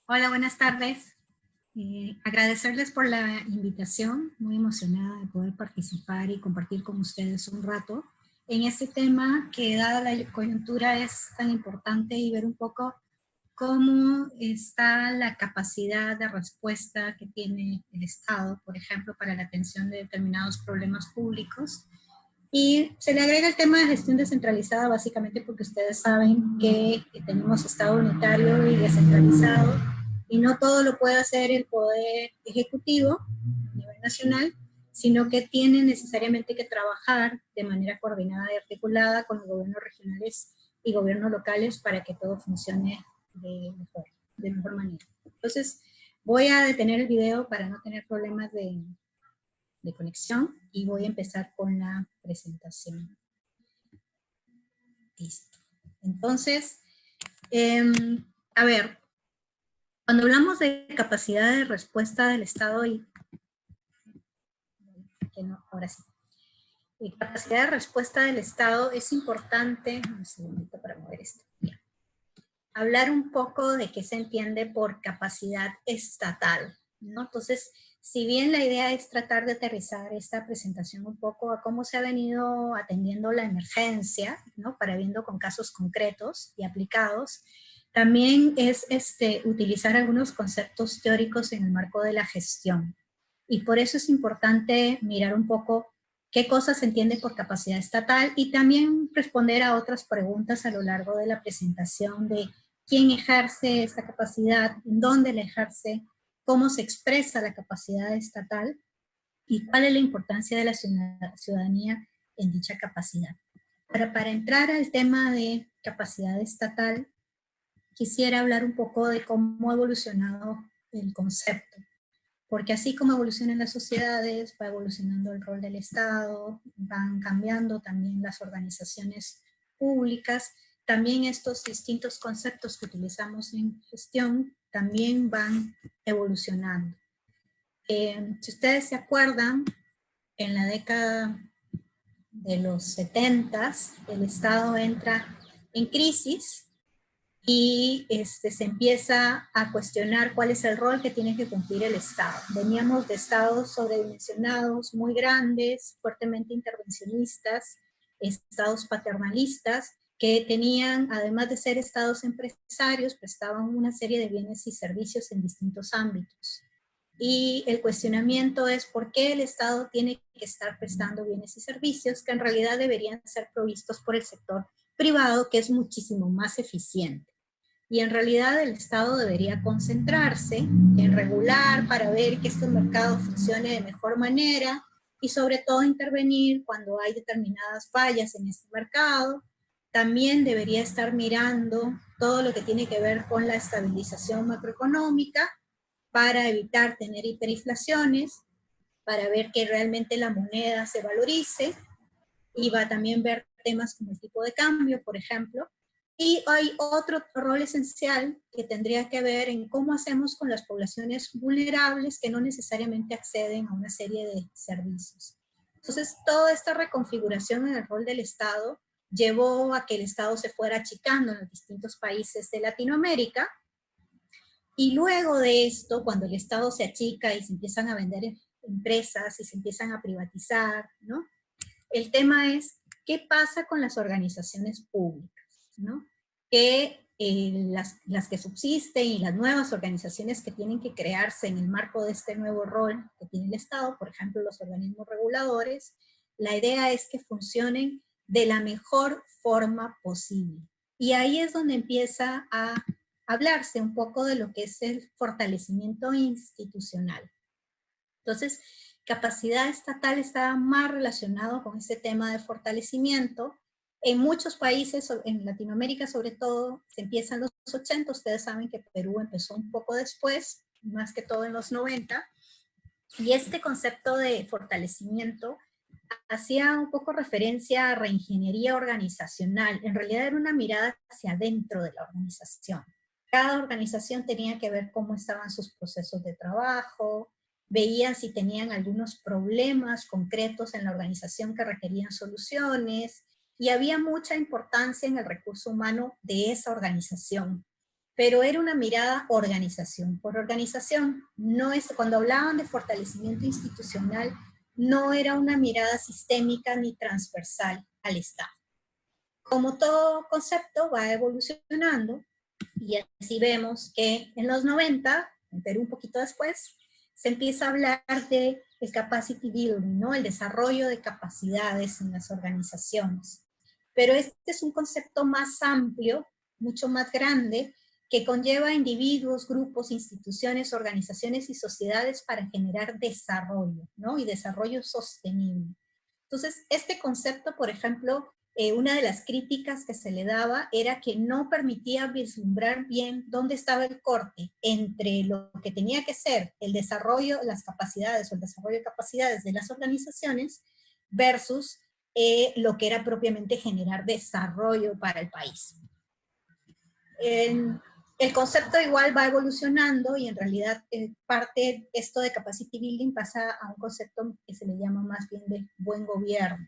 Hola, buenas tardes. Agradecerles por la invitación, muy emocionada de poder participar y compartir con ustedes un rato en este tema que dada la coyuntura es tan importante y ver un poco cómo está la capacidad de respuesta que tiene el Estado, por ejemplo, para la atención de determinados problemas públicos. Y se le agrega el tema de gestión descentralizada básicamente porque ustedes saben que tenemos Estado unitario y descentralizado y no todo lo puede hacer el Poder Ejecutivo a nivel nacional, sino que tiene necesariamente que trabajar de manera coordinada y articulada con los gobiernos regionales y gobiernos locales para que todo funcione de mejor manera. Entonces, voy a detener el video para no tener problemas de conexión y voy a empezar con la presentación. Listo. Entonces, a ver, cuando hablamos de capacidad de respuesta del Estado y que no, ahora sí. Capacidad de respuesta del Estado es importante, un segundito para mover esto. Bien. Hablar un poco de qué se entiende por capacidad estatal, ¿no? Entonces, si bien la idea es tratar de aterrizar esta presentación un poco a cómo se ha venido atendiendo la emergencia, ¿no? Para viendo con casos concretos y aplicados, también es utilizar algunos conceptos teóricos en el marco de la gestión. Y por eso es importante mirar un poco qué cosas se entiende por capacidad estatal y también responder a otras preguntas a lo largo de la presentación de quién ejerce esta capacidad, en dónde la ejerce, cómo se expresa la capacidad estatal y cuál es la importancia de la ciudadanía en dicha capacidad. Para entrar al tema de capacidad estatal, quisiera hablar un poco de cómo ha evolucionado el concepto, porque así como evolucionan las sociedades, va evolucionando el rol del Estado, van cambiando también las organizaciones públicas, también estos distintos conceptos que utilizamos en gestión también van evolucionando. Si ustedes se acuerdan, en la década de los 70s, el Estado entra en crisis y se empieza a cuestionar cuál es el rol que tiene que cumplir el Estado. Veníamos de estados sobredimensionados, muy grandes, fuertemente intervencionistas, estados paternalistas, que tenían, además de ser estados empresarios, prestaban una serie de bienes y servicios en distintos ámbitos. Y el cuestionamiento es por qué el Estado tiene que estar prestando bienes y servicios que en realidad deberían ser provistos por el sector privado, que es muchísimo más eficiente. Y en realidad el Estado debería concentrarse en regular para ver que este mercado funcione de mejor manera y sobre todo intervenir cuando hay determinadas fallas en este mercado. También debería estar mirando todo lo que tiene que ver con la estabilización macroeconómica para evitar tener hiperinflaciones, para ver que realmente la moneda se valorice, y va a también ver temas como el tipo de cambio, por ejemplo. Y hay otro rol esencial que tendría que ver en cómo hacemos con las poblaciones vulnerables que no necesariamente acceden a una serie de servicios. Entonces, toda esta reconfiguración en el rol del Estado llevó a que el Estado se fuera achicando en los distintos países de Latinoamérica. Y luego de esto, cuando el Estado se achica y se empiezan a vender empresas y se empiezan a privatizar, ¿no? El tema es, ¿qué pasa con las organizaciones públicas? ¿No? Que las que subsisten y las nuevas organizaciones que tienen que crearse en el marco de este nuevo rol que tiene el Estado, por ejemplo, los organismos reguladores, la idea es que funcionen de la mejor forma posible. Y ahí es donde empieza a hablarse un poco de lo que es el fortalecimiento institucional. Entonces, capacidad estatal está más relacionado con ese tema de fortalecimiento. En muchos países, en Latinoamérica sobre todo, se empieza en los 80, ustedes saben que Perú empezó un poco después, más que todo en los 90, y este concepto de fortalecimiento hacía un poco referencia a reingeniería organizacional. En realidad era una mirada hacia adentro de la organización. Cada organización tenía que ver cómo estaban sus procesos de trabajo, veían si tenían algunos problemas concretos en la organización que requerían soluciones, y había mucha importancia en el recurso humano de esa organización. pero era una mirada organización por organización. No es, cuando hablaban de fortalecimiento institucional, no era una mirada sistémica ni transversal al Estado. Como todo concepto va evolucionando, y así vemos que en los 90, en Perú un poquito después, se empieza a hablar de el capacity building, ¿no? El desarrollo de capacidades en las organizaciones. Pero este es un concepto más amplio, mucho más grande, que conlleva a individuos, grupos, instituciones, organizaciones y sociedades para generar desarrollo, ¿no? Y desarrollo sostenible. Entonces, este concepto, por ejemplo, una de las críticas que se le daba era que no permitía vislumbrar bien dónde estaba el corte entre lo que tenía que ser el desarrollo, las capacidades o el desarrollo de capacidades de las organizaciones versus lo que era propiamente generar desarrollo para el país. El concepto igual va evolucionando y en realidad parte esto de capacity building pasa a un concepto que se le llama más bien de buen gobierno.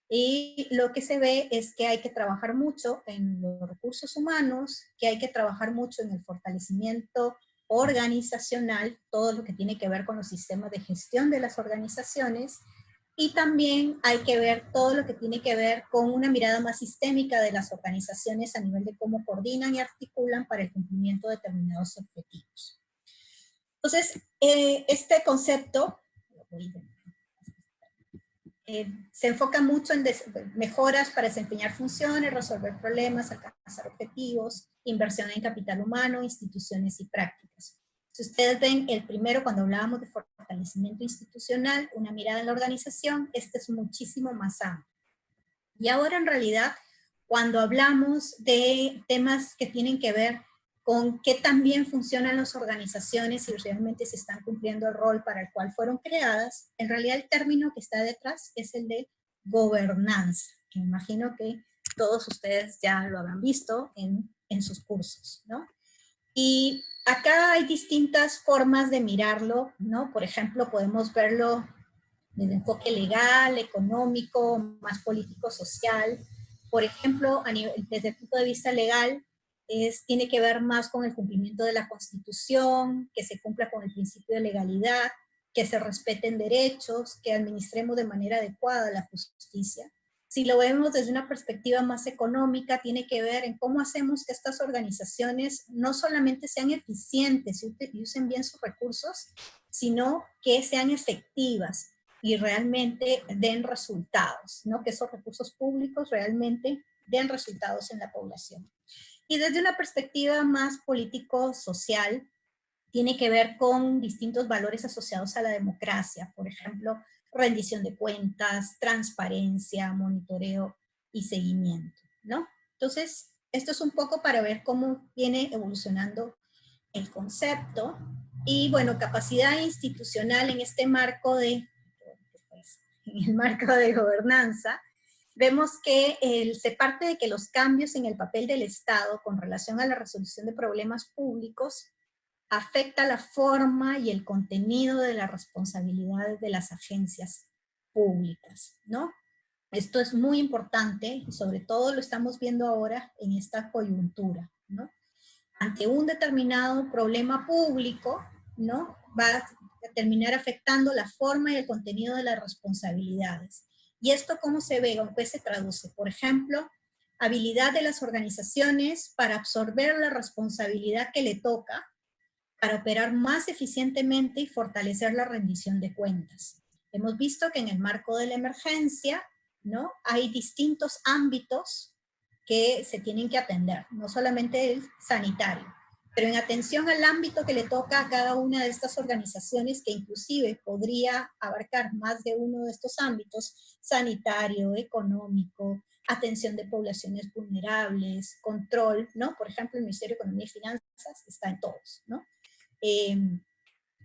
Y lo que se ve es que hay que trabajar mucho en los recursos humanos, que hay que trabajar mucho en el fortalecimiento organizacional, todo lo que tiene que ver con los sistemas de gestión de las organizaciones, y también hay que ver todo lo que tiene que ver con una mirada más sistémica de las organizaciones a nivel de cómo coordinan y articulan para el cumplimiento de determinados objetivos. Entonces, este concepto se enfoca mucho en mejoras para desempeñar funciones, resolver problemas, alcanzar objetivos, inversión en capital humano, instituciones y prácticas. Si ustedes ven el primero, cuando hablábamos de fortalecimiento institucional, una mirada en la organización, este es muchísimo más amplio. Y ahora en realidad, cuando hablamos de temas que tienen que ver con qué tan bien funcionan las organizaciones y realmente se están cumpliendo el rol para el cual fueron creadas, en realidad el término que está detrás es el de gobernanza, que me imagino que todos ustedes ya lo habrán visto en sus cursos, ¿no? Y acá hay distintas formas de mirarlo, ¿no? Por ejemplo, podemos verlo desde enfoque legal, económico, más político, social. Por ejemplo, desde el punto de vista legal, tiene que ver más con el cumplimiento de la Constitución, que se cumpla con el principio de legalidad, que se respeten derechos, que administremos de manera adecuada la justicia. Si lo vemos desde una perspectiva más económica, tiene que ver en cómo hacemos que estas organizaciones no solamente sean eficientes y usen bien sus recursos, sino que sean efectivas y realmente den resultados, ¿no? Que esos recursos públicos realmente den resultados en la población. Y desde una perspectiva más político-social, tiene que ver con distintos valores asociados a la democracia, por ejemplo, rendición de cuentas, transparencia, monitoreo y seguimiento, ¿no? Entonces, esto es un poco para ver cómo viene evolucionando el concepto. Y bueno, capacidad institucional en este marco en el marco de gobernanza, vemos que se parte de que los cambios en el papel del Estado con relación a la resolución de problemas públicos afecta la forma y el contenido de las responsabilidades de las agencias públicas, ¿no? Esto es muy importante y sobre todo lo estamos viendo ahora en esta coyuntura, ¿no? Ante un determinado problema público, ¿no? Va a terminar afectando la forma y el contenido de las responsabilidades. ¿Y esto cómo se ve o qué se traduce? Por ejemplo, habilidad de las organizaciones para absorber la responsabilidad que le toca, para operar más eficientemente y fortalecer la rendición de cuentas. Hemos visto que en el marco de la emergencia, ¿no? Hay distintos ámbitos que se tienen que atender, no solamente el sanitario, pero en atención al ámbito que le toca a cada una de estas organizaciones, que inclusive podría abarcar más de uno de estos ámbitos, sanitario, económico, atención de poblaciones vulnerables, control, ¿no? Por ejemplo, el Ministerio de Economía y Finanzas está en todos, ¿no?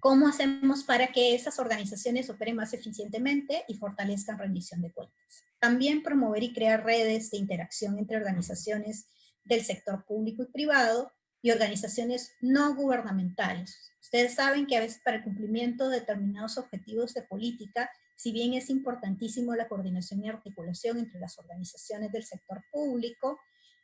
¿Cómo hacemos para que esas organizaciones operen más eficientemente y fortalezcan rendición de cuentas? También promover y crear redes de interacción entre organizaciones del sector público y privado y organizaciones no gubernamentales. Ustedes saben que a veces para el cumplimiento de determinados objetivos de política, si bien es importantísimo la coordinación y articulación entre las organizaciones del sector público,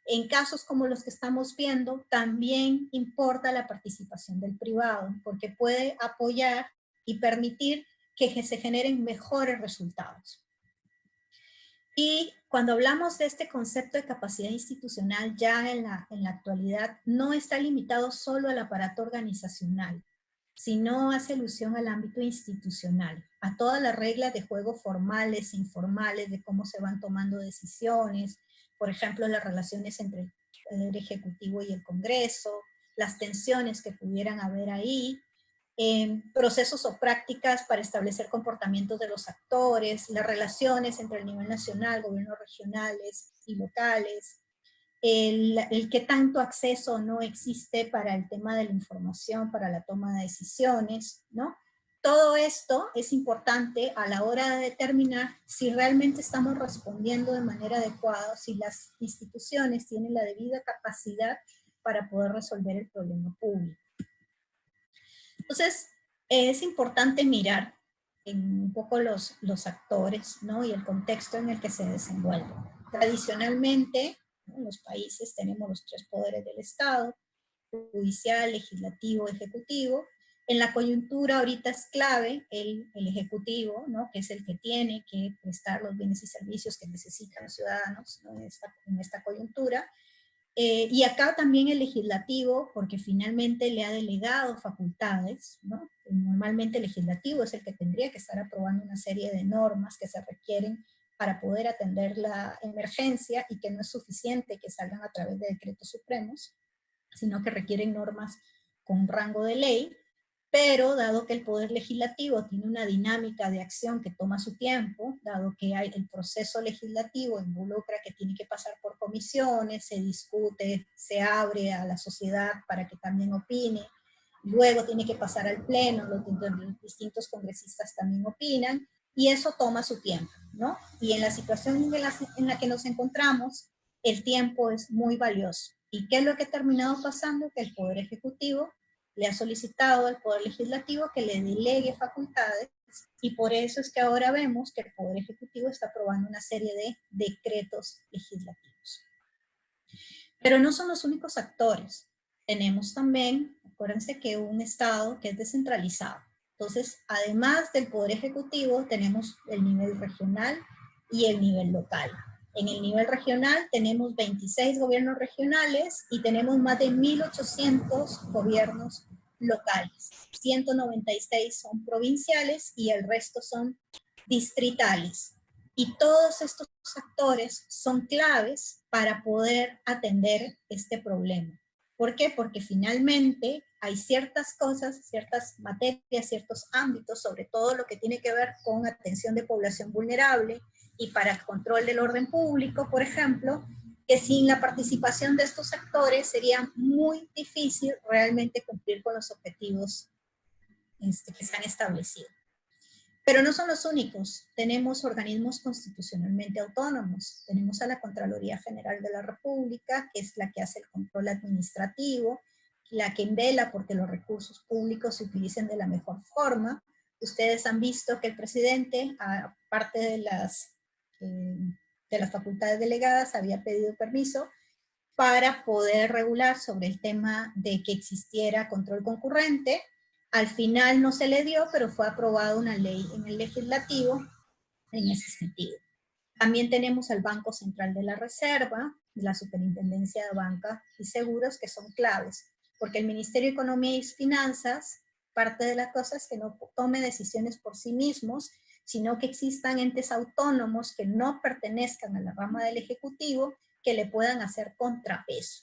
En casos como los que estamos viendo, también importa la participación del privado, porque puede apoyar y permitir que se generen mejores resultados. Y cuando hablamos de este concepto de capacidad institucional, ya en la actualidad, no está limitado solo al aparato organizacional, sino hace alusión al ámbito institucional, a todas las reglas de juego formales e informales, de cómo se van tomando decisiones, por ejemplo, las relaciones entre el Poder Ejecutivo y el Congreso, las tensiones que pudieran haber ahí, procesos o prácticas para establecer comportamientos de los actores, las relaciones entre el nivel nacional, gobiernos regionales y locales, el qué tanto acceso no existe para el tema de la información, para la toma de decisiones, ¿no? Todo esto es importante a la hora de determinar si realmente estamos respondiendo de manera adecuada, si las instituciones tienen la debida capacidad para poder resolver el problema público. Entonces, es importante mirar en un poco los actores, ¿no? Y el contexto en el que se desenvuelven. Tradicionalmente, ¿no?, en los países tenemos los tres poderes del Estado, judicial, legislativo, ejecutivo. En la coyuntura ahorita es clave el ejecutivo, ¿no?, que es el que tiene que prestar los bienes y servicios que necesitan los ciudadanos, ¿no?, en esta coyuntura. Y acá también el legislativo, porque finalmente le ha delegado facultades, ¿no? Normalmente el legislativo es el que tendría que estar aprobando una serie de normas que se requieren para poder atender la emergencia y que no es suficiente que salgan a través de decretos supremos, sino que requieren normas con rango de ley. Pero dado que el Poder Legislativo tiene una dinámica de acción que toma su tiempo, dado que el proceso legislativo involucra que tiene que pasar por comisiones, se discute, se abre a la sociedad para que también opine, luego tiene que pasar al pleno, los distintos congresistas también opinan, y eso toma su tiempo, ¿no? Y en la situación en la que nos encontramos, el tiempo es muy valioso. ¿Y qué es lo que ha terminado pasando? Que el Poder Ejecutivo le ha solicitado al Poder Legislativo que le delegue facultades, y por eso es que ahora vemos que el Poder Ejecutivo está aprobando una serie de decretos legislativos. Pero no son los únicos actores. Tenemos también, acuérdense que un Estado que es descentralizado. Entonces, además del Poder Ejecutivo, tenemos el nivel regional y el nivel local. En el nivel regional tenemos 26 gobiernos regionales y tenemos más de 1.800 gobiernos locales. 196 son provinciales y el resto son distritales. Y todos estos actores son claves para poder atender este problema. ¿Por qué? Porque finalmente hay ciertas cosas, ciertas materias, ciertos ámbitos, sobre todo lo que tiene que ver con atención de población vulnerable y para el control del orden público, por ejemplo, que sin la participación de estos actores sería muy difícil realmente cumplir con los objetivos que se han establecido. Pero no son los únicos. Tenemos organismos constitucionalmente autónomos. Tenemos a la Contraloría General de la República, que es la que hace el control administrativo, la que vela porque los recursos públicos se utilicen de la mejor forma. Ustedes han visto que el presidente, aparte de las facultades delegadas, había pedido permiso para poder regular sobre el tema de que existiera control concurrente. Al final no se le dio, pero fue aprobada una ley en el legislativo en ese sentido. También tenemos al Banco Central de la Reserva, la Superintendencia de Banca y Seguros, que son claves, porque el Ministerio de Economía y Finanzas, parte de las cosas es que no tome decisiones por sí mismos, sino que existan entes autónomos que no pertenezcan a la rama del Ejecutivo, que le puedan hacer contrapeso.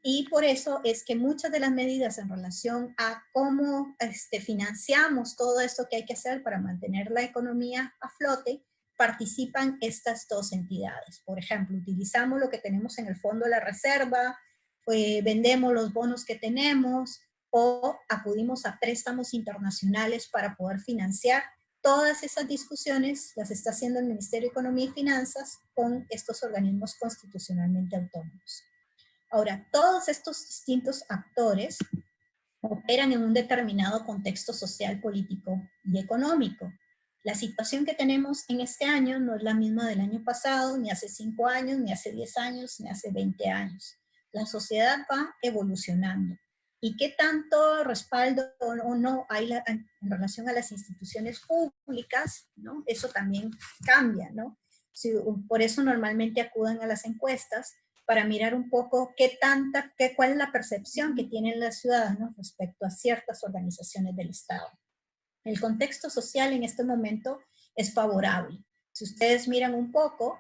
Y por eso es que muchas de las medidas en relación a cómo financiamos todo esto que hay que hacer para mantener la economía a flote, participan estas dos entidades. Por ejemplo, utilizamos lo que tenemos en el Fondo de la Reserva, vendemos los bonos que tenemos, o acudimos a préstamos internacionales para poder financiar. Todas esas discusiones las está haciendo el Ministerio de Economía y Finanzas con estos organismos constitucionalmente autónomos. Ahora, todos estos distintos actores operan en un determinado contexto social, político y económico. La situación que tenemos en este año no es la misma del año pasado, ni hace 5 años, ni hace 10 años, ni hace 20 años. La sociedad va evolucionando. ¿Y qué tanto respaldo o no hay en relación a las instituciones públicas? ¿No? Eso también cambia, ¿no? Por eso normalmente acuden a las encuestas para mirar un poco cuál es la percepción que tienen los ciudadanos respecto a ciertas organizaciones del Estado. El contexto social en este momento es favorable. Si ustedes miran un poco,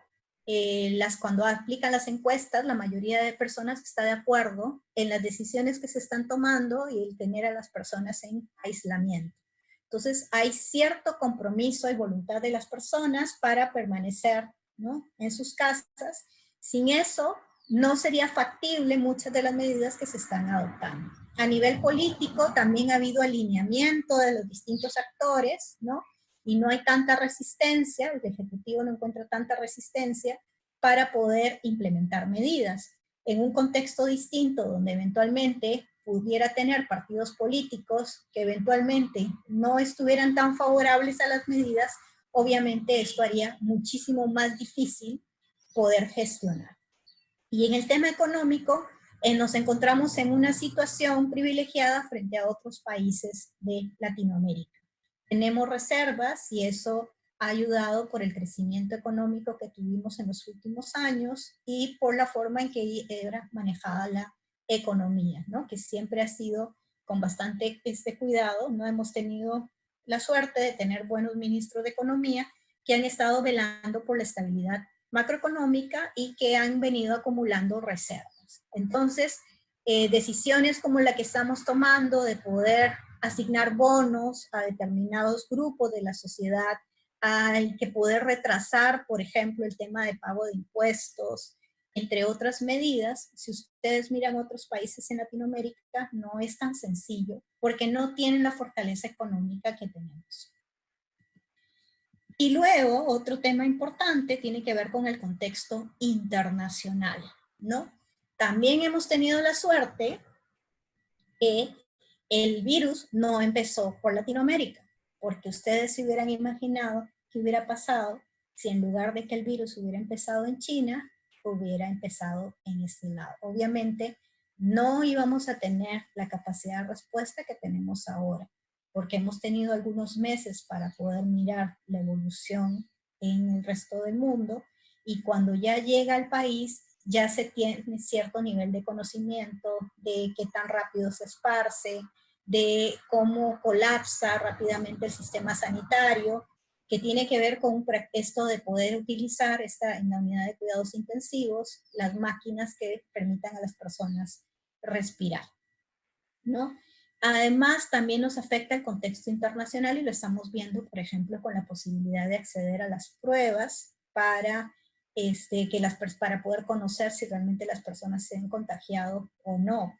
cuando aplican las encuestas, la mayoría de personas está de acuerdo en las decisiones que se están tomando y el tener a las personas en aislamiento. Entonces, hay cierto compromiso y voluntad de las personas para permanecer, ¿no?, en sus casas. Sin eso, no sería factible muchas de las medidas que se están adoptando. A nivel político también ha habido alineamiento de los distintos actores, ¿no? Y no hay tanta resistencia, el Ejecutivo no encuentra tanta resistencia para poder implementar medidas. En un contexto distinto, donde eventualmente pudiera tener partidos políticos que eventualmente no estuvieran tan favorables a las medidas, obviamente esto haría muchísimo más difícil poder gestionar. Y en el tema económico, nos encontramos en una situación privilegiada frente a otros países de Latinoamérica. Tenemos reservas y eso ha ayudado por el crecimiento económico que tuvimos en los últimos años y por la forma en que era manejada la economía, ¿no? Que siempre ha sido con bastante cuidado. No hemos tenido la suerte de tener buenos ministros de economía que han estado velando por la estabilidad macroeconómica y que han venido acumulando reservas. Entonces, decisiones como la que estamos tomando de poder asignar bonos a determinados grupos de la sociedad, hay que poder retrasar, por ejemplo, el tema de pago de impuestos, entre otras medidas. Si ustedes miran otros países en Latinoamérica, no es tan sencillo, porque no tienen la fortaleza económica que tenemos. Y luego, otro tema importante tiene que ver con el contexto internacional, ¿no? También hemos tenido la suerte que el virus no empezó por Latinoamérica, porque ustedes se hubieran imaginado qué hubiera pasado si en lugar de que el virus hubiera empezado en China, hubiera empezado en este lado. Obviamente, no íbamos a tener la capacidad de respuesta que tenemos ahora, porque hemos tenido algunos meses para poder mirar la evolución en el resto del mundo, y cuando ya llega al país, ya se tiene cierto nivel de conocimiento de qué tan rápido se esparce, de cómo colapsa rápidamente el sistema sanitario, que tiene que ver con esto de poder utilizar en la unidad de cuidados intensivos, las máquinas que permitan a las personas respirar, ¿no? Además, también nos afecta el contexto internacional y lo estamos viendo, por ejemplo, con la posibilidad de acceder a las pruebas para para poder conocer si realmente las personas se han contagiado o no.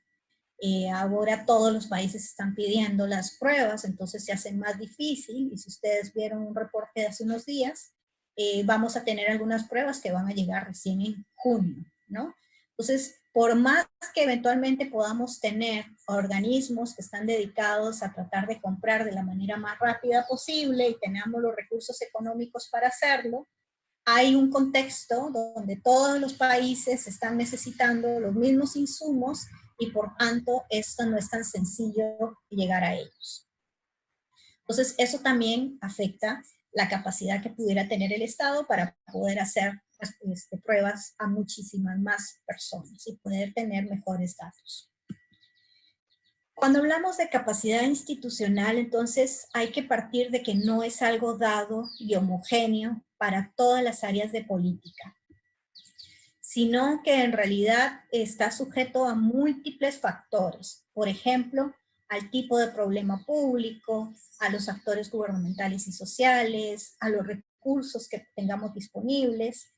Ahora todos los países están pidiendo las pruebas, entonces se hace más difícil, y si ustedes vieron un reporte de hace unos días, vamos a tener algunas pruebas que van a llegar recién en junio, ¿no? Entonces, por más que eventualmente podamos tener organismos que están dedicados a tratar de comprar de la manera más rápida posible y tenemos los recursos económicos para hacerlo, hay un contexto donde todos los países están necesitando los mismos insumos y por tanto esto no es tan sencillo llegar a ellos. Entonces eso también afecta la capacidad que pudiera tener el Estado para poder hacer pruebas a muchísimas más personas y poder tener mejores datos. Cuando hablamos de capacidad institucional, entonces hay que partir de que no es algo dado y homogéneo para todas las áreas de política, sino que en realidad está sujeto a múltiples factores. Por ejemplo, al tipo de problema público, a los actores gubernamentales y sociales, a los recursos que tengamos disponibles.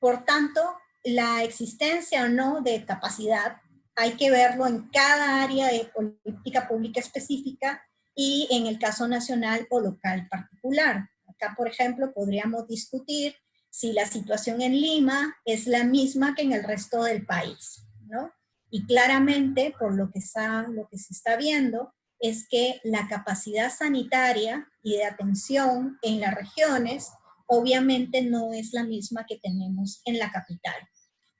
Por tanto, la existencia o no de capacidad hay que verlo en cada área de política pública específica y en el caso nacional o local particular. Acá, por ejemplo, podríamos discutir si la situación en Lima es la misma que en el resto del país, ¿no? Y claramente, por lo que se está viendo, es que la capacidad sanitaria y de atención en las regiones obviamente no es la misma que tenemos en la capital.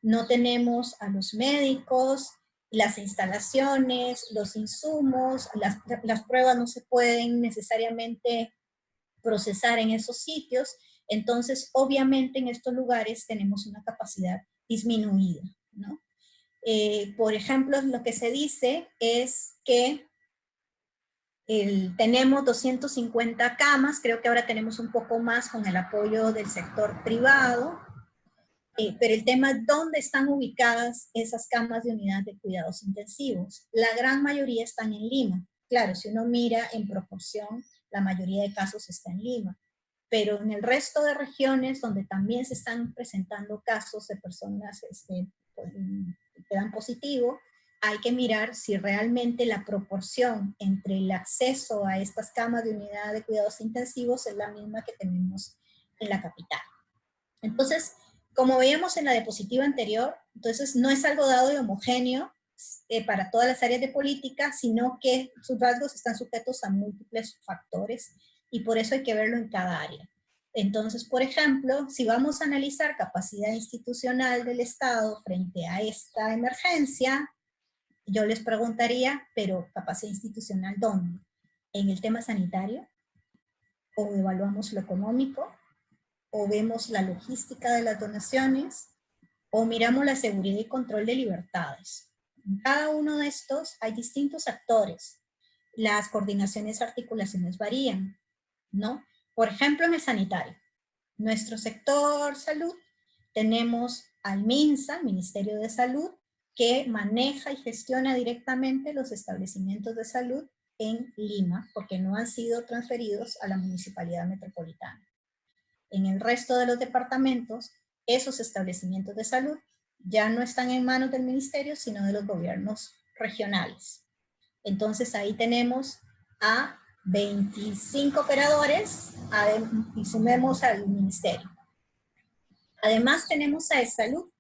No tenemos a los médicos, las instalaciones, los insumos, las pruebas no se pueden necesariamente procesar en esos sitios, entonces obviamente en estos lugares tenemos una capacidad disminuida, ¿no? Por ejemplo, lo que se dice es que tenemos 250 camas, creo que ahora tenemos un poco más con el apoyo del sector privado, pero el tema es dónde están ubicadas esas camas de unidad de cuidados intensivos. La gran mayoría están en Lima. Claro, si uno mira en proporción, la mayoría de casos está en Lima. Pero en el resto de regiones donde también se están presentando casos de personas que dan positivo, hay que mirar si realmente la proporción entre el acceso a estas camas de unidad de cuidados intensivos es la misma que tenemos en la capital. Entonces, como veíamos en la diapositiva anterior, entonces no es algo dado y homogéneo para todas las áreas de política, sino que sus rasgos están sujetos a múltiples factores y por eso hay que verlo en cada área. Entonces, por ejemplo, si vamos a analizar capacidad institucional del Estado frente a esta emergencia, yo les preguntaría, pero capacidad institucional, ¿dónde? ¿En el tema sanitario? ¿O evaluamos lo económico? ¿O vemos la logística de las donaciones? ¿O miramos la seguridad y control de libertades? En cada uno de estos hay distintos actores. Las coordinaciones, articulaciones varían, ¿no? Por ejemplo, en el sanitario. Nuestro sector salud, tenemos al MINSA, Ministerio de Salud, que maneja y gestiona directamente los establecimientos de salud en Lima, porque no han sido transferidos a la Municipalidad Metropolitana. En el resto de los departamentos, esos establecimientos de salud ya no están en manos del ministerio, sino de los gobiernos regionales. Entonces ahí tenemos a 25 operadores y sumemos al ministerio. Además tenemos a Salud,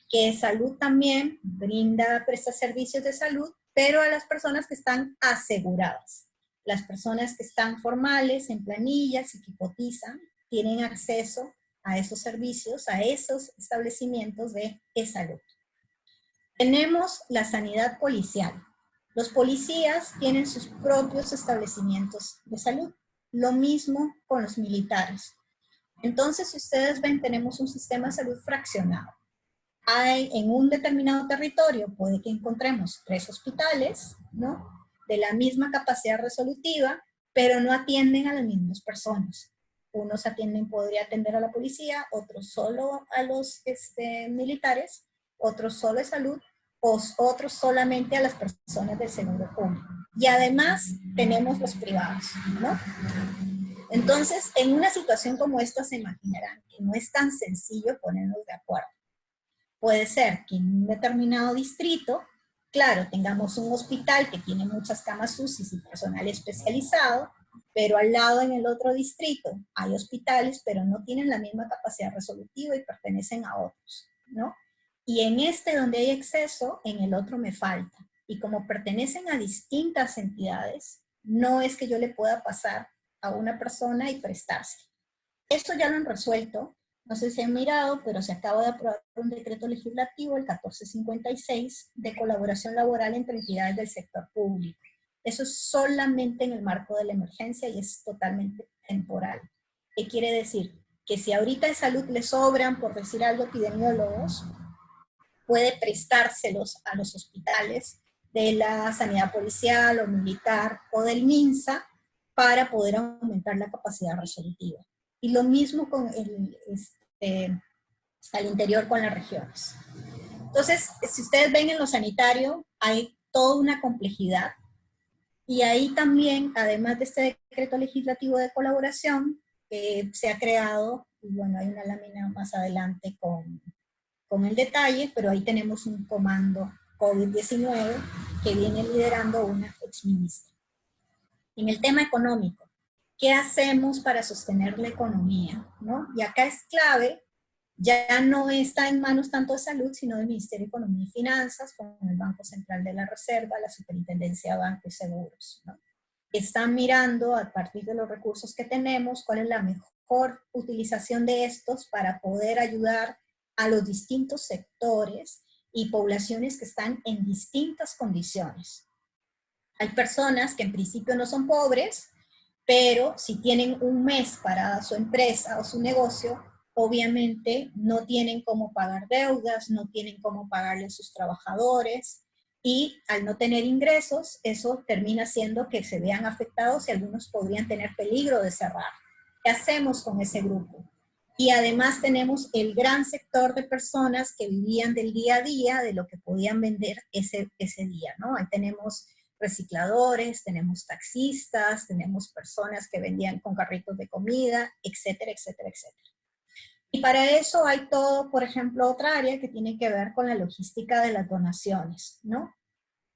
que Salud también presta servicios de salud, pero a las personas que están aseguradas. Las personas que están formales, en planillas y que cotizan, tienen acceso a esos servicios, a esos establecimientos de e-salud. Tenemos la sanidad policial. Los policías tienen sus propios establecimientos de salud. Lo mismo con los militares. Entonces, si ustedes ven, tenemos un sistema de salud fraccionado. En un determinado territorio puede que encontremos 3 hospitales, ¿no? De la misma capacidad resolutiva, pero no atienden a las mismas personas. Unos podría atender a la policía, otros solo a los militares, otros solo de salud, otros solamente a las personas del seguro público. Y además tenemos los privados, ¿no? Entonces, en una situación como esta se imaginarán que no es tan sencillo ponernos de acuerdo. Puede ser que en un determinado distrito, claro, tengamos un hospital que tiene muchas camas UCI y personal especializado, pero al lado en el otro distrito hay hospitales, pero no tienen la misma capacidad resolutiva y pertenecen a otros, ¿no? Y en este donde hay exceso, en el otro me falta. Y como pertenecen a distintas entidades, no es que yo le pueda pasar a una persona y prestarse. Esto ya lo han resuelto. No sé si han mirado, pero se acaba de aprobar un decreto legislativo, el 1456, de colaboración laboral entre entidades del sector público. Eso es solamente en el marco de la emergencia y es totalmente temporal. ¿Qué quiere decir? Que si ahorita de salud le sobran, por decir algo, epidemiólogos, puede prestárselos a los hospitales de la sanidad policial o militar o del MINSA para poder aumentar la capacidad resolutiva. Y lo mismo con al interior con las regiones. Entonces, si ustedes ven en lo sanitario, hay toda una complejidad. Y ahí también, además de este decreto legislativo de colaboración, se ha creado, y bueno, hay una lámina más adelante con el detalle, pero ahí tenemos un comando COVID-19 que viene liderando una exministra. En el tema económico, ¿qué hacemos para sostener la economía? ¿No? Y acá es clave, ya no está en manos tanto de salud, sino del Ministerio de Economía y Finanzas, con el Banco Central de la Reserva, la Superintendencia de Bancos y Seguros, ¿no? están mirando a partir de los recursos que tenemos cuál es la mejor utilización de estos para poder ayudar a los distintos sectores y poblaciones que están en distintas condiciones. Hay personas que en principio no son pobres, pero si tienen un mes para su empresa o su negocio, obviamente no tienen cómo pagar deudas, no tienen cómo pagarle a sus trabajadores, y al no tener ingresos, eso termina haciendo que se vean afectados y algunos podrían tener peligro de cerrar. ¿Qué hacemos con ese grupo? Y además tenemos el gran sector de personas que vivían del día a día, de lo que podían vender ese día, ¿no? Ahí tenemos recicladores, tenemos taxistas, tenemos personas que vendían con carritos de comida, etcétera, etcétera, etcétera. Y para eso hay todo, por ejemplo, otra área que tiene que ver con la logística de las donaciones, ¿no?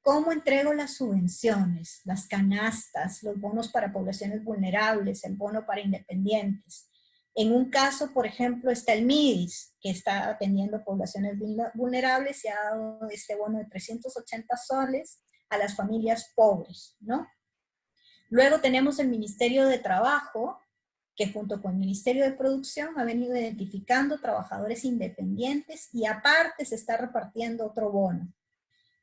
¿Cómo entrego las subvenciones, las canastas, los bonos para poblaciones vulnerables, el bono para independientes? En un caso, por ejemplo, está el MIDIS, que está atendiendo poblaciones vulnerables y ha dado este bono de 380 soles a las familias pobres, ¿no? Luego tenemos el Ministerio de Trabajo, que junto con el Ministerio de Producción ha venido identificando trabajadores independientes y aparte se está repartiendo otro bono.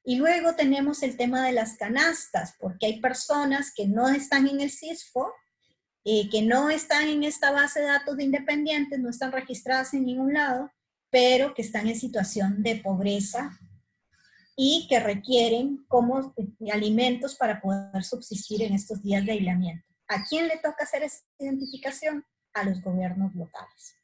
Y luego tenemos el tema de las canastas, porque hay personas que no están en el CISFO, que no están en esta base de datos de independientes, no están registradas en ningún lado, pero que están en situación de pobreza y que requieren como alimentos para poder subsistir en estos días de aislamiento. ¿A quién le toca hacer esa identificación? A los gobiernos locales.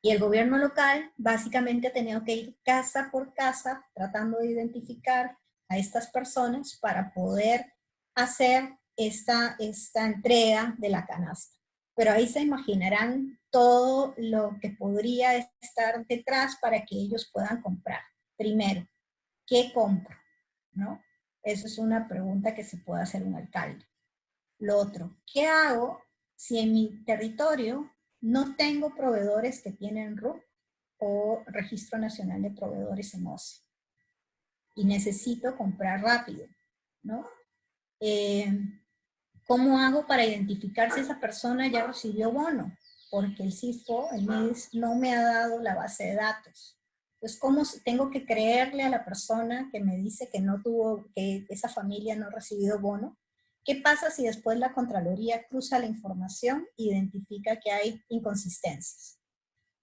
Y el gobierno local básicamente ha tenido que ir casa por casa tratando de identificar a estas personas para poder hacer esta entrega de la canasta. Pero ahí se imaginarán todo lo que podría estar detrás para que ellos puedan comprar. Primero, ¿qué compro? ¿No? Eso es una pregunta que se puede hacer un alcalde. Lo otro, ¿qué hago si en mi territorio no tengo proveedores que tienen RUP o Registro Nacional de Proveedores en OCE? Y necesito comprar rápido, ¿no? ¿Cómo hago para identificar si esa persona ya recibió bono? Porque el CISFO, el MIDIS, no me ha dado la base de datos. Entonces, ¿cómo tengo que creerle a la persona que me dice que no tuvo, que esa familia no ha recibido bono? ¿Qué pasa si después la Contraloría cruza la información e identifica que hay inconsistencias?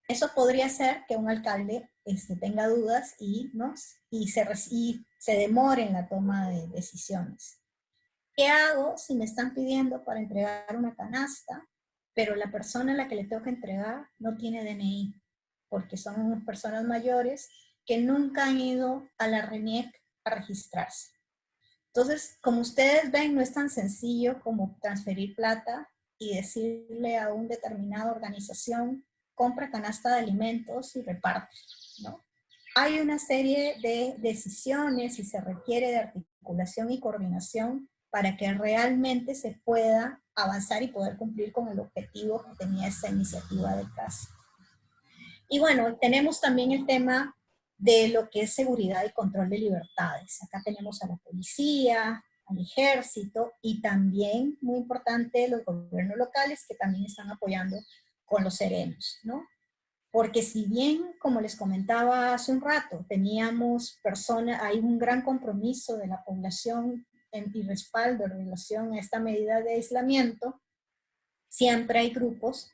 Eso podría ser que un alcalde tenga dudas y se demore en la toma de decisiones. ¿Qué hago si me están pidiendo para entregar una canasta, pero la persona a la que le tengo que entregar no tiene DNI? Porque son personas mayores que nunca han ido a la RENIEC a registrarse. Entonces, como ustedes ven, no es tan sencillo como transferir plata y decirle a una determinada organización, compra canasta de alimentos y reparte, ¿no? Hay una serie de decisiones y se requiere de articulación y coordinación para que realmente se pueda avanzar y poder cumplir con el objetivo que tenía esta iniciativa detrás. Y bueno, tenemos también el tema de lo que es seguridad y control de libertades. Acá tenemos a la policía, al ejército y también, muy importante, los gobiernos locales que también están apoyando con los serenos, ¿no? Porque si bien, como les comentaba hace un rato, hay un gran compromiso de la población y respaldo en relación a esta medida de aislamiento, siempre hay grupos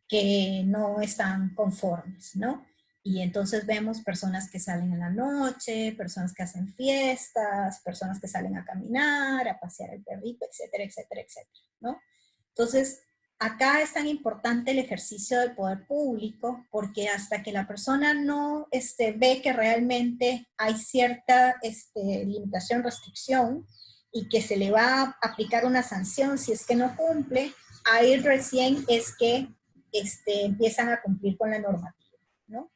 que no están conformes, ¿no? Y entonces vemos personas que salen en la noche, personas que hacen fiestas, personas que salen a caminar, a pasear el perrito, etcétera, etcétera, etcétera, ¿no? Entonces, acá es tan importante el ejercicio del poder público porque hasta que la persona no ve que realmente hay cierta limitación, restricción y que se le va a aplicar una sanción si es que no cumple, ahí recién es que empiezan a cumplir con la normativa, ¿no?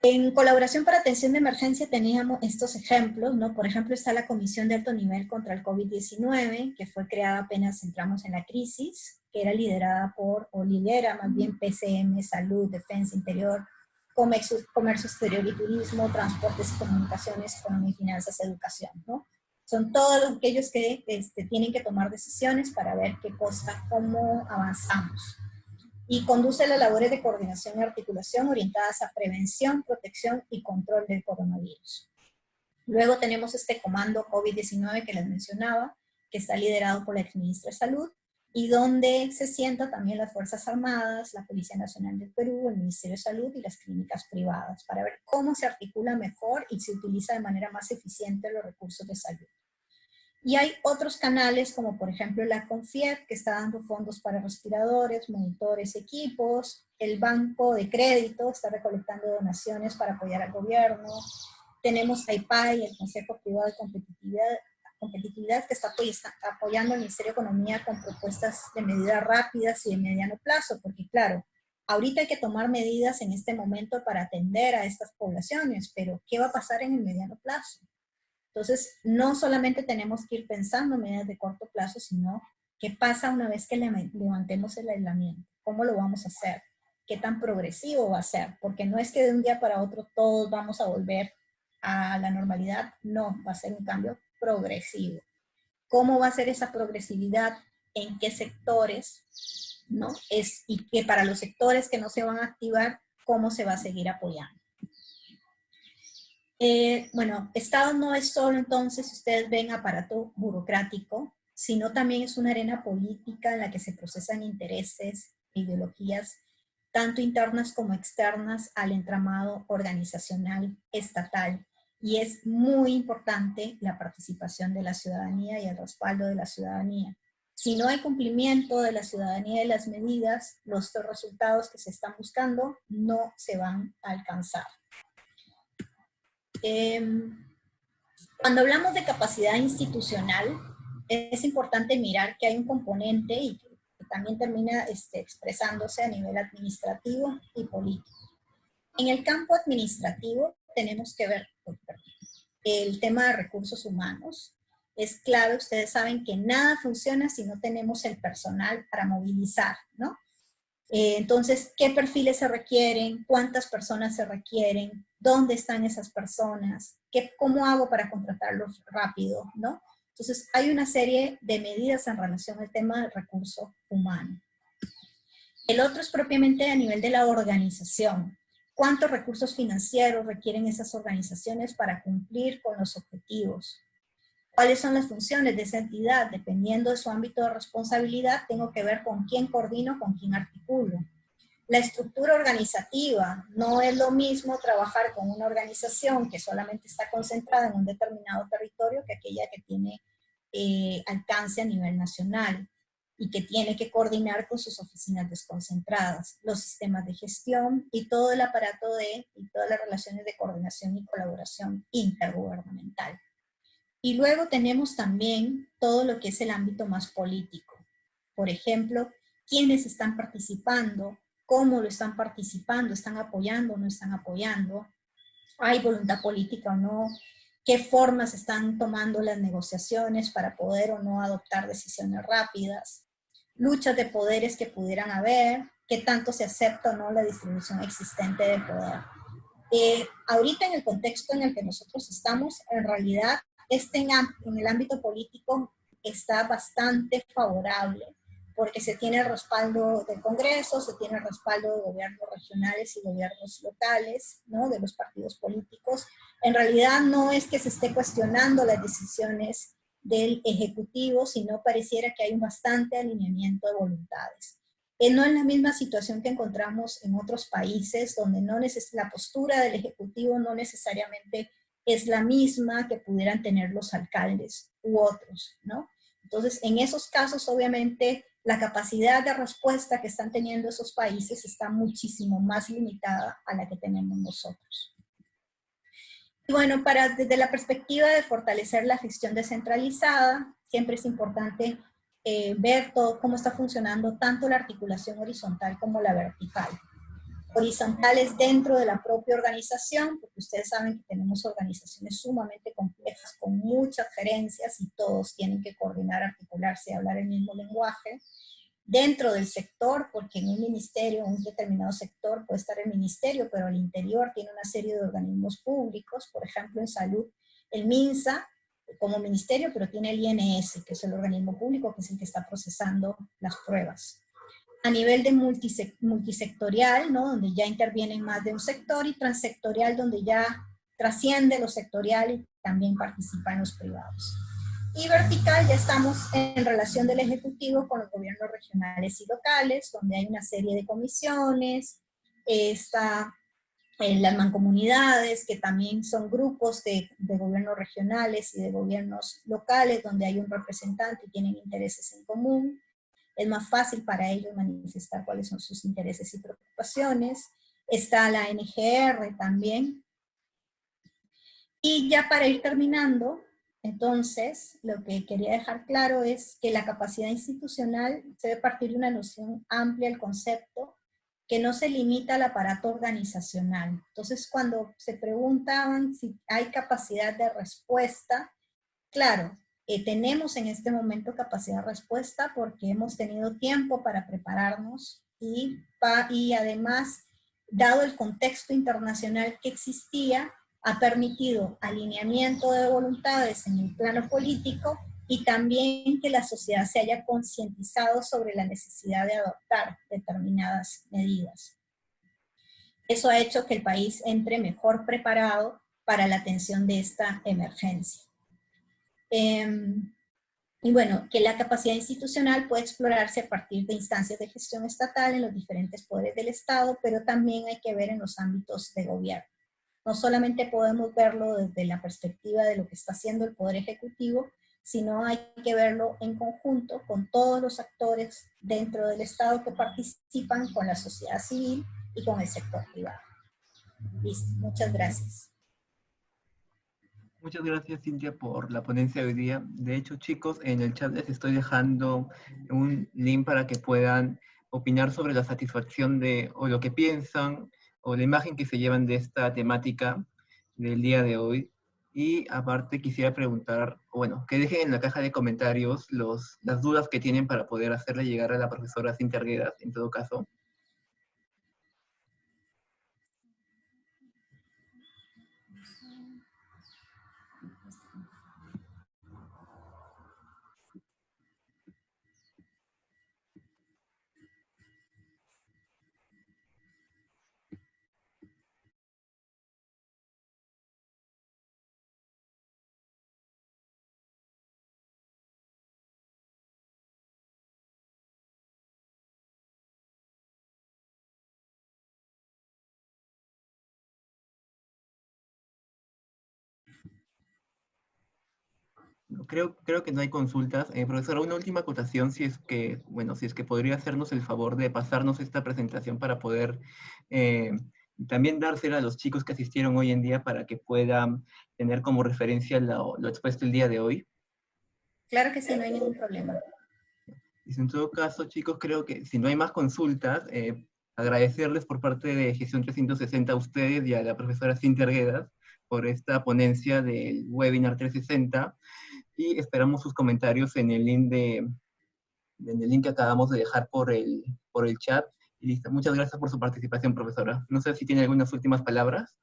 En colaboración para atención de emergencia teníamos estos ejemplos, ¿no? Por ejemplo, está la Comisión de Alto Nivel contra el COVID-19, que fue creada apenas entramos en la crisis, que era liderada lidera más bien PCM, Salud, Defensa, Interior, Comercio Exterior y Turismo, Transportes y Comunicaciones, Economía y Finanzas, Educación, ¿no? Son todos aquellos que tienen que tomar decisiones para ver qué cosa, cómo avanzamos. Y conduce las labores de coordinación y articulación orientadas a prevención, protección y control del coronavirus. Luego tenemos este comando COVID-19 que les mencionaba, que está liderado por la exministra de Salud, y donde se sientan también las Fuerzas Armadas, la Policía Nacional del Perú, el Ministerio de Salud y las clínicas privadas, para ver cómo se articula mejor y se utiliza de manera más eficiente los recursos de salud. Y hay otros canales, como por ejemplo la CONFIEP, que está dando fondos para respiradores, monitores, equipos. El Banco de Crédito está recolectando donaciones para apoyar al gobierno. Tenemos AIPAI, el Consejo Privado de Competitividad, que está apoyando al Ministerio de Economía con propuestas de medidas rápidas y de mediano plazo, porque claro, ahorita hay que tomar medidas en este momento para atender a estas poblaciones, pero ¿qué va a pasar en el mediano plazo? Entonces, no solamente tenemos que ir pensando en medidas de corto plazo, sino qué pasa una vez que levantemos el aislamiento, cómo lo vamos a hacer, qué tan progresivo va a ser, porque no es que de un día para otro todos vamos a volver a la normalidad, no, va a ser un cambio progresivo. ¿Cómo va a ser esa progresividad? ¿En qué sectores? ¿No? Y que para los sectores que no se van a activar, ¿cómo se va a seguir apoyando? Bueno, Estado no es solo entonces, ustedes ven, aparato burocrático, sino también es una arena política en la que se procesan intereses, ideologías, tanto internas como externas al entramado organizacional estatal. Y es muy importante la participación de la ciudadanía y el respaldo de la ciudadanía. Si no hay cumplimiento de la ciudadanía de las medidas, los resultados que se están buscando no se van a alcanzar. Cuando hablamos de capacidad institucional, es importante mirar que hay un componente y que también termina expresándose a nivel administrativo y político. En el campo administrativo tenemos que ver el tema de recursos humanos. Es clave, ustedes saben que nada funciona si no tenemos el personal para movilizar, ¿no? Entonces, ¿qué perfiles se requieren? ¿Cuántas personas se requieren? ¿Dónde están esas personas? ¿Cómo hago para contratarlos rápido? ¿No? Entonces, hay una serie de medidas en relación al tema del recurso humano. El otro es propiamente a nivel de la organización. ¿Cuántos recursos financieros requieren esas organizaciones para cumplir con los objetivos? ¿Cuáles son las funciones de esa entidad? Dependiendo de su ámbito de responsabilidad, tengo que ver con quién coordino, con quién articulo. La estructura organizativa, no es lo mismo trabajar con una organización que solamente está concentrada en un determinado territorio que aquella que tiene alcance a nivel nacional y que tiene que coordinar con sus oficinas desconcentradas, los sistemas de gestión y todo el aparato y todas las relaciones de coordinación y colaboración intergubernamental. Y luego tenemos también todo lo que es el ámbito más político. Por ejemplo, quiénes están participando, cómo lo están participando, están apoyando o no están apoyando, hay voluntad política o no, qué formas están tomando las negociaciones para poder o no adoptar decisiones rápidas, luchas de poderes que pudieran haber, qué tanto se acepta o no la distribución existente de poder. Ahorita en el contexto en el que nosotros estamos, en realidad, en el ámbito político está bastante favorable, porque se tiene el respaldo del Congreso, se tiene el respaldo de gobiernos regionales y gobiernos locales, ¿no? De los partidos políticos. En realidad no es que se esté cuestionando las decisiones del Ejecutivo, sino pareciera que hay un bastante alineamiento de voluntades. No es la misma situación que encontramos en otros países, donde la postura del Ejecutivo no necesariamente es la misma que pudieran tener los alcaldes u otros, ¿no? Entonces, en esos casos, obviamente, la capacidad de respuesta que están teniendo esos países está muchísimo más limitada a la que tenemos nosotros. Y bueno, desde la perspectiva de fortalecer la gestión descentralizada, siempre es importante ver cómo está funcionando tanto la articulación horizontal como la vertical. Horizontales dentro de la propia organización, porque ustedes saben que tenemos organizaciones sumamente complejas con muchas gerencias y todos tienen que coordinar, articularse y hablar el mismo lenguaje. Dentro del sector, porque en un ministerio, en un determinado sector puede estar el ministerio, pero al interior tiene una serie de organismos públicos, por ejemplo en salud, el MINSA como ministerio, pero tiene el INS, que es el organismo público, que es el que está procesando las pruebas. A nivel de multisectorial, ¿no? Donde ya intervienen más de un sector, y transsectorial, donde ya trasciende lo sectorial y también participan los privados. Y vertical, ya estamos en relación del Ejecutivo con los gobiernos regionales y locales, donde hay una serie de comisiones, está en las mancomunidades, que también son grupos de gobiernos regionales y de gobiernos locales, donde hay un representante y tienen intereses en común. Es más fácil para ellos manifestar cuáles son sus intereses y preocupaciones. Está la NGR también. Y ya para ir terminando, entonces, lo que quería dejar claro es que la capacidad institucional se debe partir de una noción amplia del concepto, que no se limita al aparato organizacional. Entonces, cuando se preguntaban si hay capacidad de respuesta, claro, tenemos en este momento capacidad de respuesta porque hemos tenido tiempo para prepararnos y además, dado el contexto internacional que existía, ha permitido alineamiento de voluntades en el plano político y también que la sociedad se haya concientizado sobre la necesidad de adoptar determinadas medidas. Eso ha hecho que el país entre mejor preparado para la atención de esta emergencia. Y bueno, que la capacidad institucional puede explorarse a partir de instancias de gestión estatal en los diferentes poderes del Estado, pero también hay que ver en los ámbitos de gobierno. No solamente podemos verlo desde la perspectiva de lo que está haciendo el Poder Ejecutivo, sino hay que verlo en conjunto con todos los actores dentro del Estado que participan, con la sociedad civil y con el sector privado. Listo, muchas gracias. Muchas gracias, Cintia, por la ponencia de hoy día. De hecho, chicos, en el chat les estoy dejando un link para que puedan opinar sobre la satisfacción de, o lo que piensan, o la imagen que se llevan de esta temática del día de hoy. Y aparte quisiera preguntar, o bueno, que dejen en la caja de comentarios las dudas que tienen para poder hacerle llegar a la profesora Cintia Arguedas, en todo caso. Creo que no hay consultas. Profesora, una última acotación, si es que, bueno, si es que podría hacernos el favor de pasarnos esta presentación para poder eh, también dársela a los chicos que asistieron hoy en día para que puedan tener como referencia lo expuesto el día de hoy. Claro que sí, no hay ningún problema. Y en todo caso, chicos, creo que si no hay más consultas, agradecerles por parte de Gestión 360 a ustedes y a la profesora Cintia Arguedas por esta ponencia del webinar 360. Y esperamos sus comentarios en el link que acabamos de dejar por el chat. Y listo. Muchas gracias por su participación, profesora. No sé si tiene algunas últimas palabras.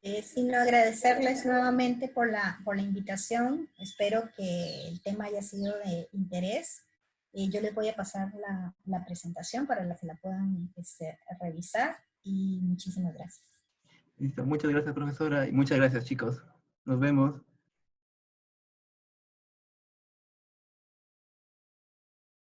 Sino agradecerles nuevamente por la invitación. Espero que el tema haya sido de interés. Yo les voy a pasar la presentación para que la puedan revisar, y muchísimas gracias. Listo. Muchas gracias, profesora, y muchas gracias, chicos. Nos vemos.